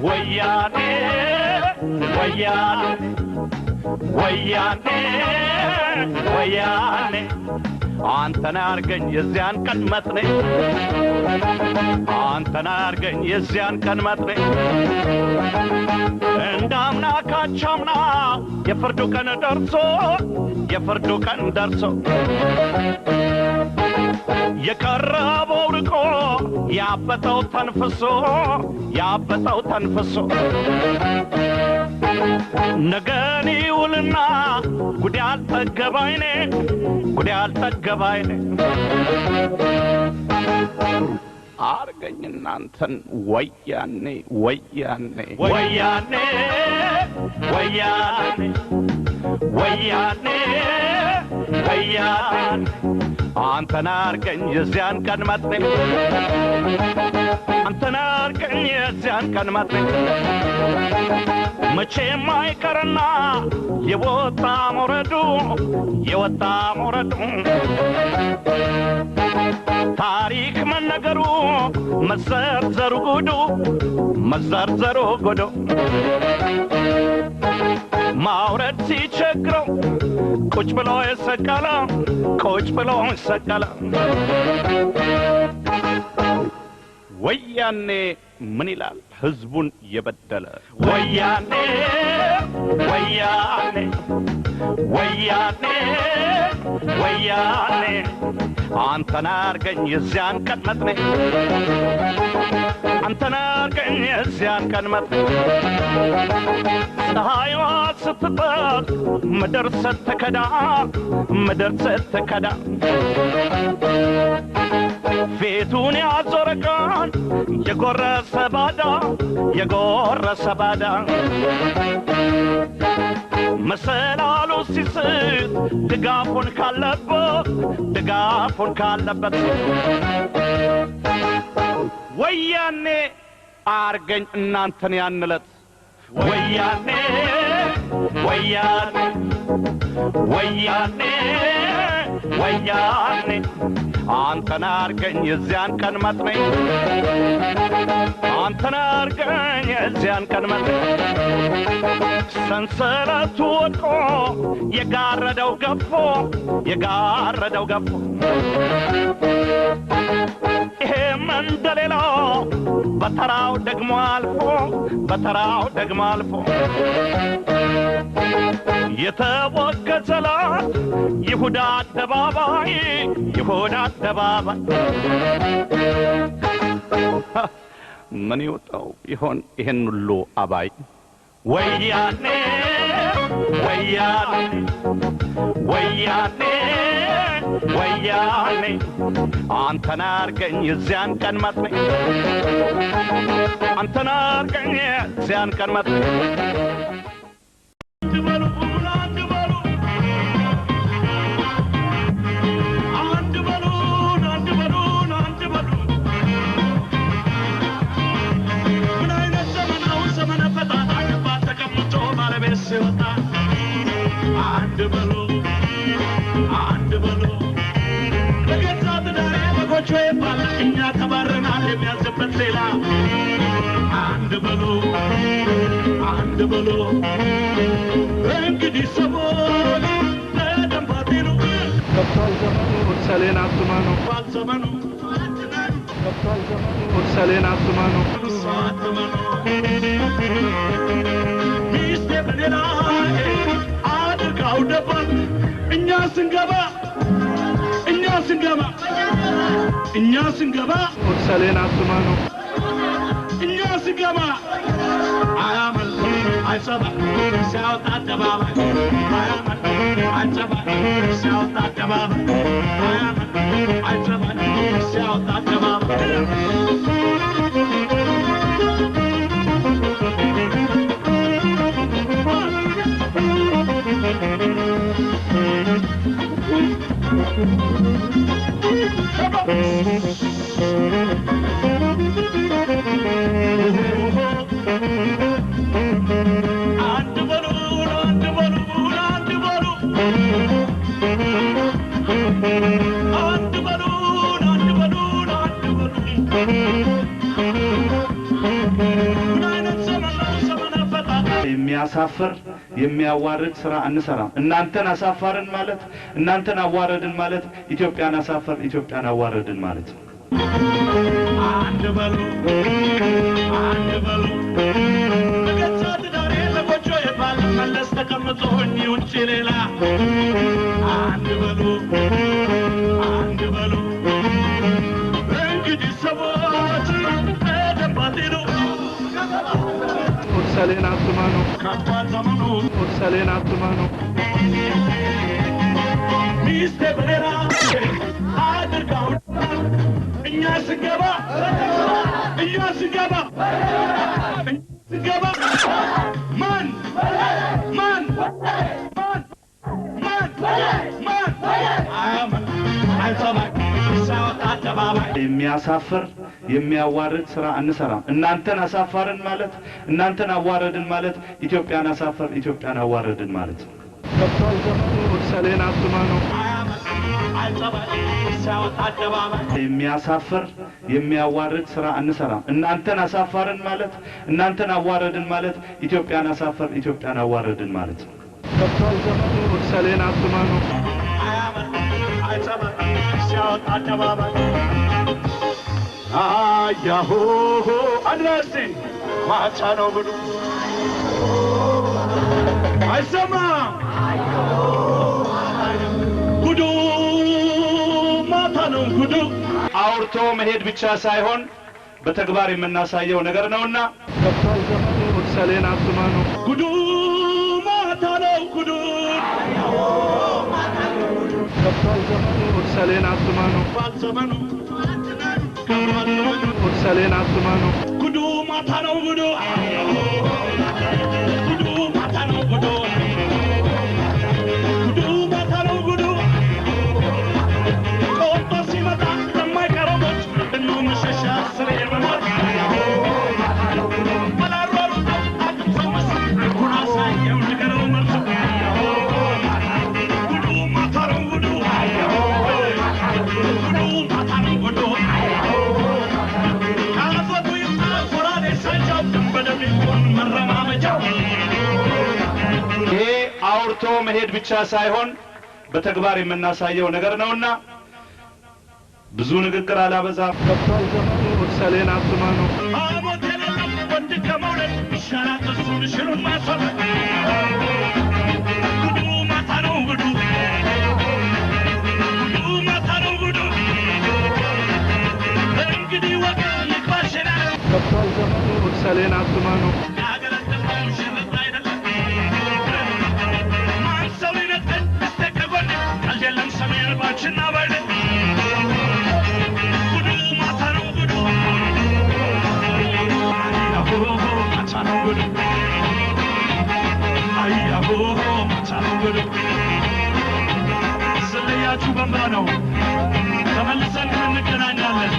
ወያኔ ወያኔ ወያኔ ወያኔ አንተን አርገኝ የዚያን ቀን መጥኔ አንተን አርገኝ የዚያን ቀን መጥኔ እንዳምና ካቻምና የፍርዱ ቀን ደርሶ የቀረበው ርቆ ያበጠው ተንፍሶ ነገን ይውልና ጉድ ያልጠገባይኔ አርገኝ እናንተን ወያኔ አንተን አርገኝ የዚያን ቀን መጥኔ መቼም አይቀርና የወጣ መውረዱ ታሪክ መነገሩ መዘርዘሩ ጉዱ ማውረድ ሲቸግረው ቁጭ ብሎ ይሰቀለ ወያኔ ምን ይላል ህዝቡን የበደለ ወያኔ አንተን አርገኝ የዚያን ቀን መጥኔ ፀሐይዋ ስትጠልቅ ምድር ስትከዳ ፊቱን ያዞረ ቀን የጎረሰ ባዳ መሰላሉ ሲስት ድጋፉን ካለበት ወያኔ አርገኝ እናንተን ያንለት ወያኔ አንተን አርገኝ የዚያን ቀን መጥኔ ሰንሰለቱ ወድቆ የጋረደው ገፎ ይሄም እንደሌላው በተራው ደግሞ አልፎ የተወገዘላት ይሁዳ አደባባይ ምን ይወጣው ይሆን ይሄን ሁሉ አባይ ወያኔ አንተን አርገኝ የዚያን ቀን መጥኔ አንድ በሉ ለገዛት ዳሬ በጎቹ ይባል እኛ ተባረናል የሚያዝበት ሌላ አንድ በሉ እንግዲህ ሰሞን ለደንባቴኑ ከፍቷል ዘመኑ ወርሰሌን አስማኑ ወርሰሌን አስማኑ ሚስቴ በሌላ አድርጋው ደባል እኛ ስንገባ ወርሰሌን አስማኑ እኛ ስንገባ አያመል አይሰባ ሲያወጣ አደባባይ አያመል አይሰባ ሲያወጣ አደባባይ አያመል አይሰባ ሲያወጣ አደባባይ Nine የሚያሳፍር የሚያዋርድ ስራ አንሰራም እናንተን አሳፋርን ማለት እናንተን አዋረድን ማለት ኢትዮጵያን አሳፈር ኢትዮጵያን አዋረድን ማለት አንድ በሉ በገጻት ዳሬ ለጎጆ የባል መለስ ተቀምጦኝ ውጪ ሌላ አንድ በሉ እንግዲህ ሰዎች ተደባቲሉ ኦርሰሌን አትማኑ ከባድ ዘመኑ ኦርሰሌን አትማኑ ሚስቴ በሌላ አድርጋው እኛ ስገባ ማን የሚያሳፍር የሚያዋርድ ስራ አንሰራም እናንተን አሳፋርን ማለት እናንተን አዋረድን ማለት ኢትዮጵያን አሳፈር ኢትዮጵያን አዋረድን ማለት ከቷል ዘመኑ ኦርሰሌን አትማኑ የሚያሳፍር የሚያዋርድ ስራ አንሰራም እናንተን አሳፋርን ማለት እናንተን አዋረድን ማለት ኢትዮጵያን አሳፈር ኢትዮጵያን አዋረድን ማለት ከቷል ዘመኑ ኦርሰሌን አትማኑ ያሆ አድራሲ ማቻ ነው ብሉ አይሰማ ጉዱ ማታ ነው ጉዱ አውርቶ መሄድ ብቻ ሳይሆን በተግባር የምናሳየው ነገር ነውና ከቷል ዘመኑ ኦርሰሌን አትማኑ ጉዱ ማታ ነው ጉዱ ከቷል ዘመኑ ኦርሰሌን አትማኑ ባልዘመኑ ኦርሰሌን አትማኑ ጉዱ ማታ ነው ጉዱ ማታ ነው ጉዱ ማታ ነው ጉዱ ቆጦ ሲመጣ ለማይቀረቦች እኖ መሸሻ ስሬ መሞት ወላሮሩ አቅም ሰው መስ ኩናሳየው ንገረው መልሱ ጉዱ ማታ ነው ጉዱ ማታ ነው ጉዱ ካፈቱ ይምጣ ኮራኔ ሳይቻው በደም ይሆን መረማመጃው ይሄ አውርቶ መሄድ ብቻ ሳይሆን በተግባር የምናሳየው ነገር ነውና ብዙ ንግግር አላበዛም ከቷል ዘመኑ ኦርሰሌን አትማኑ አሞት የለም ወንድ ከመውለድ ይሻላል እሱን ሽሉን ማስፈረድ ጉዱ ማታ ነው ጉዱ ማታ ነው ጉዱ እንግዲህ ወገን ይግባሽና ከቷል ዘመኑ ኦርሰሌን አትማኑ ያገለገለው ሽርጥ አይደለም ማን ሰው ይነጥል እስተከጎን አልጀለም ሰሜን ባችና ባይደ ጉዱ ማታ ነው ጉዱ አያሆ ማታ ነው ጉዱ አያሆ ማታ ነው ጉዱ ስለያችሁ በንባ ነው ተመልሰን እንገናኛለን